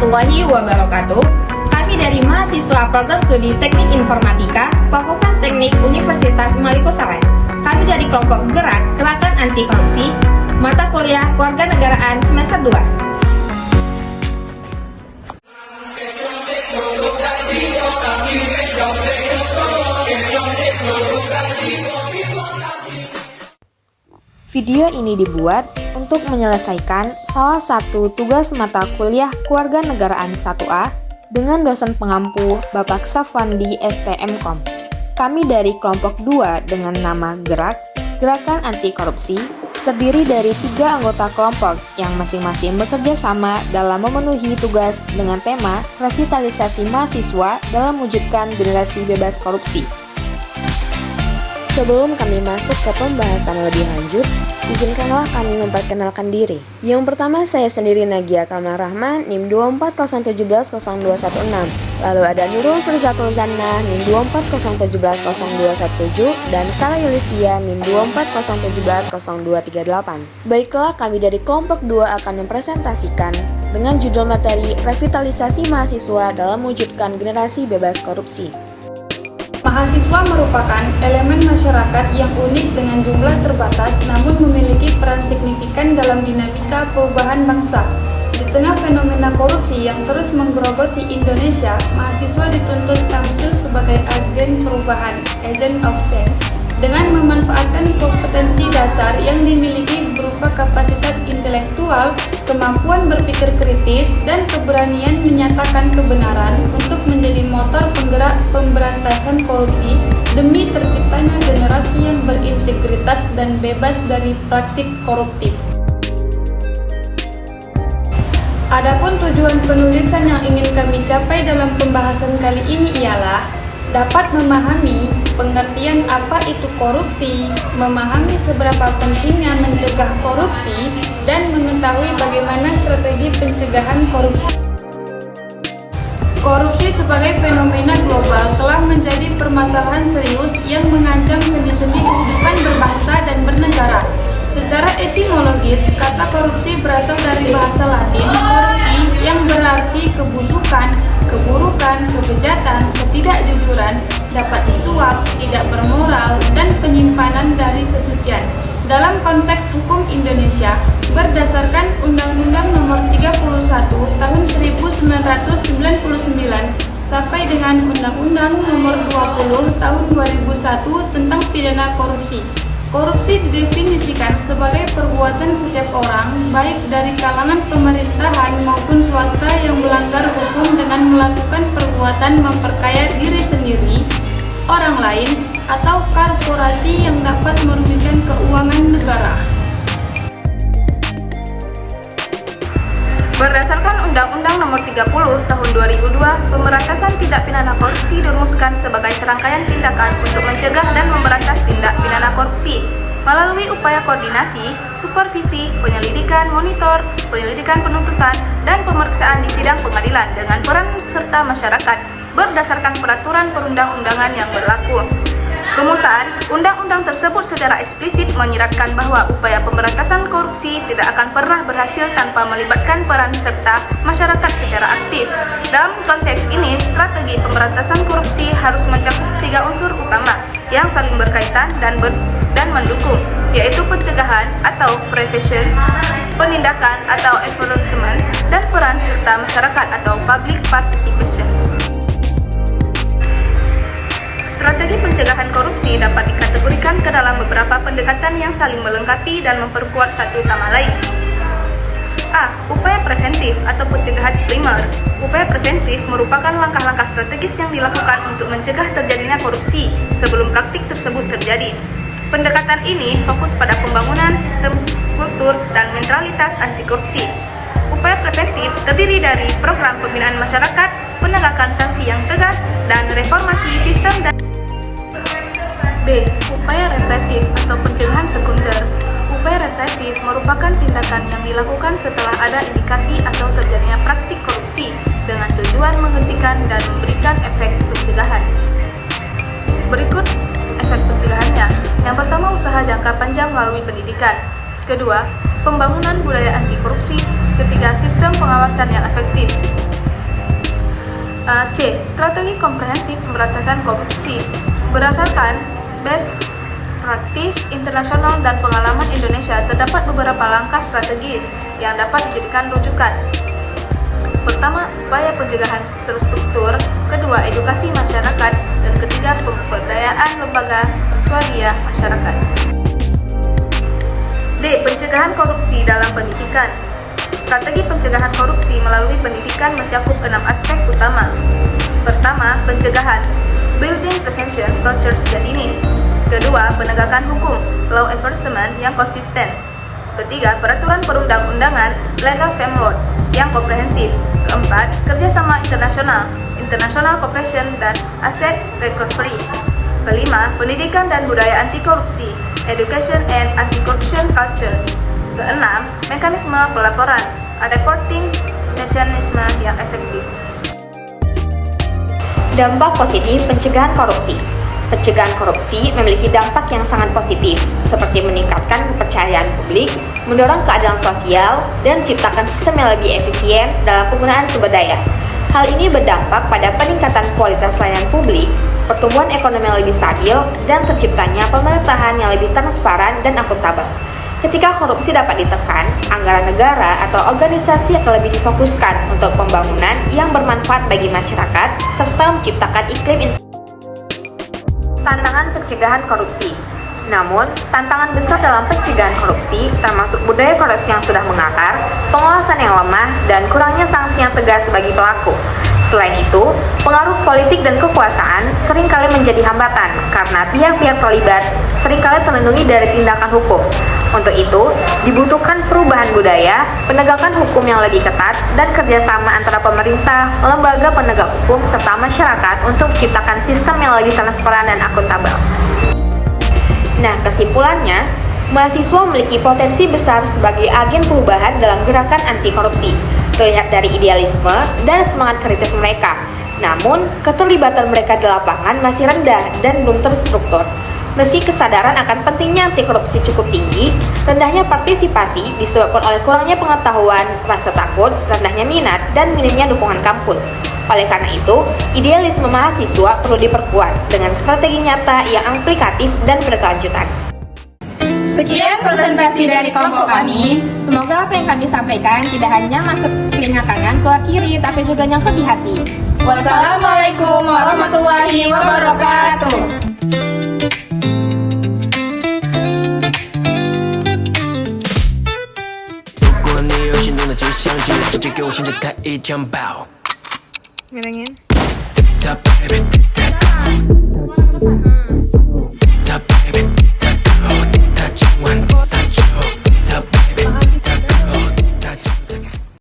warahmatullahi wabarakatuh. Kami dari mahasiswa program studi Teknik Informatika, Fakultas Teknik Universitas Malikusaraya. Kami dari kelompok Gerak, Gerakan Anti Korupsi, mata kuliah Kewarganegaraan semester 2. Video ini dibuat untuk menyelesaikan salah satu tugas mata kuliah Kewarganegaraan 1A dengan dosen pengampu Bapak Safwandi STMKom. Kami dari kelompok 2 dengan nama Gerak, Gerakan Anti Korupsi, terdiri dari 3 anggota kelompok yang masing-masing bekerja sama dalam memenuhi tugas dengan tema revitalisasi mahasiswa dalam mewujudkan generasi bebas korupsi. Sebelum kami masuk ke pembahasan lebih lanjut, izinkanlah kami memperkenalkan diri. Yang pertama, saya sendiri Nagia Kamal Rahman, NIM 240170216. Lalu ada Nurul Firzatul Zanna, NIM 240170217, dan Sarah Yulistia, NIM 240170238. Baiklah, kami dari kelompok 2 akan mempresentasikan dengan judul materi Revitalisasi Mahasiswa dalam Mewujudkan Generasi Bebas Korupsi. Mahasiswa merupakan elemen masyarakat yang unik dengan jumlah terbatas namun memiliki peran signifikan dalam dinamika perubahan bangsa. Di tengah fenomena korupsi yang terus menggerogoti Indonesia, mahasiswa dituntut tampil sebagai agen perubahan, agent of change, dengan memanfaatkan kompetensi dasar yang dimiliki berupa kapasitas intelektual, kemampuan berpikir kritis, dan keberanian menyatakan kebenaran untuk menjadi motor penggerak pemberantasan korupsi demi terciptanya generasi yang berintegritas dan bebas dari praktik koruptif. Adapun tujuan penulisan yang ingin kami capai dalam pembahasan kali ini ialah dapat memahami pengertian apa itu korupsi, memahami seberapa pentingnya mencegah korupsi, dan mengetahui bagaimana strategi pencegahan korupsi. Korupsi sebagai fenomena global telah menjadi permasalahan serius yang mengancam sendi-sendi kehidupan berbangsa dan bernegara. Secara etimologis, kata korupsi berasal dari bahasa Latin corrupti yang berarti kebusukan, keburukan, kebejatan, ketidakjujuran, dapat disuap, tidak bermoral, dan penyimpanan dari kesucian. Dalam konteks hukum Indonesia, berdasarkan Undang-Undang Nomor 31 Tahun 1999 sampai dengan Undang-Undang Nomor 20 Tahun 2001 tentang pidana korupsi. Korupsi didefinisikan sebagai perbuatan setiap orang, baik dari kalangan pemerintahan maupun swasta yang melanggar hukum dengan melakukan perbuatan memperkaya diri sendiri, orang lain, atau korporasi yang dapat merugikan keuangan negara. Berdasarkan Undang-Undang Nomor 30 Tahun 2002, pemberantasan tindak pidana korupsi dirumuskan sebagai serangkaian tindakan untuk mencegah dan memberantas tindak pidana korupsi melalui upaya koordinasi, supervisi, penyelidikan, monitor, penyelidikan penuntutan, dan pemeriksaan di sidang pengadilan dengan peran serta masyarakat berdasarkan peraturan perundang-undangan yang berlaku. Rumusan undang-undang tersebut secara eksplisit menyiratkan bahwa upaya pemberantasan korupsi tidak akan pernah berhasil tanpa melibatkan peran serta masyarakat secara aktif. Dalam konteks ini, strategi pemberantasan korupsi harus mencakup 3 unsur utama yang saling berkaitan dan mendukung, yaitu pencegahan atau prevention, penindakan atau enforcement, dan peran serta masyarakat atau public participation. Strategi pencegahan korupsi dapat dikategorikan ke dalam beberapa pendekatan yang saling melengkapi dan memperkuat satu sama lain. A. Upaya preventif atau pencegahan primer. Upaya preventif merupakan langkah-langkah strategis yang dilakukan untuk mencegah terjadinya korupsi sebelum praktik tersebut terjadi. Pendekatan ini fokus pada pembangunan sistem kultur dan mentalitas anti korupsi. Upaya preventif terdiri dari program pembinaan masyarakat, penegakan sanksi yang tegas, dan reformasi sistem dan B. Upaya represif atau pencegahan sekunder. Upaya represif merupakan tindakan yang dilakukan setelah ada indikasi atau terjadinya praktik korupsi dengan tujuan menghentikan dan memberikan efek pencegahan. Berikut efek pencegahannya. Yang pertama, usaha jangka panjang melalui pendidikan. Kedua, pembangunan budaya anti korupsi. Ketiga, sistem pengawasan yang efektif. C. Strategi komprehensif pemberantasan korupsi. Berdasarkan best practice internasional dan pengalaman Indonesia, terdapat beberapa langkah strategis yang dapat dijadikan rujukan. Pertama, upaya pencegahan terstruktur. Kedua, edukasi masyarakat. Dan ketiga, pemberdayaan lembaga swadaya masyarakat. D. Pencegahan korupsi dalam pendidikan. Strategi pencegahan korupsi melalui pendidikan mencakup 6 aspek utama. Pertama, pencegahan, building prevention culture sejak dini. Kedua, penegakan hukum, law enforcement yang konsisten. Ketiga, peraturan perundang-undangan, legal framework yang komprehensif. Keempat, kerjasama internasional, international cooperation dan asset recovery. Kelima, pendidikan dan budaya anti korupsi, education and anti-corruption culture. Keenam, mekanisme pelaporan, reporting mekanisme yang efektif. Dampak positif pencegahan korupsi. Pencegahan korupsi memiliki dampak yang sangat positif, seperti meningkatkan kepercayaan publik, mendorong keadilan sosial, dan menciptakan sistem yang lebih efisien dalam penggunaan sumber daya. Hal ini berdampak pada peningkatan kualitas layanan publik, pertumbuhan ekonomi yang lebih stabil, dan terciptanya pemerintahan yang lebih transparan dan akuntabel. Ketika korupsi dapat ditekan, anggaran negara atau organisasi akan lebih difokuskan untuk pembangunan yang bermanfaat bagi masyarakat, serta menciptakan iklim tantangan pencegahan korupsi. Namun, tantangan besar dalam pencegahan korupsi termasuk budaya korupsi yang sudah mengakar, pengawasan yang lemah, dan kurangnya sanksi yang tegas bagi pelaku. Selain itu, pengaruh politik dan kekuasaan seringkali menjadi hambatan karena pihak-pihak terlibat seringkali terlindungi dari tindakan hukum. Untuk itu, dibutuhkan perubahan budaya, penegakan hukum yang lebih ketat, dan kerjasama antara pemerintah, lembaga penegak hukum, serta masyarakat untuk menciptakan sistem yang lebih transparan dan akuntabel. Nah, kesimpulannya, mahasiswa memiliki potensi besar sebagai agen perubahan dalam gerakan anti korupsi, terlihat dari idealisme dan semangat kritis mereka. Namun, keterlibatan mereka di lapangan masih rendah dan belum terstruktur. Meski kesadaran akan pentingnya anti korupsi cukup tinggi, rendahnya partisipasi disebabkan oleh kurangnya pengetahuan, rasa takut, rendahnya minat, dan minimnya dukungan kampus. Oleh karena itu, idealisme mahasiswa perlu diperkuat dengan strategi nyata yang aplikatif dan berkelanjutan. Sekian presentasi dari kelompok kami. Semoga apa yang kami sampaikan tidak hanya masuk telinga kanan keluar kiri, tapi juga nyangkut di hati. Wassalamualaikum warahmatullahi wabarakatuh. 只想起直接给我现在开一枪爆。 Mirengin. Tick-tock, baby, tick-tock.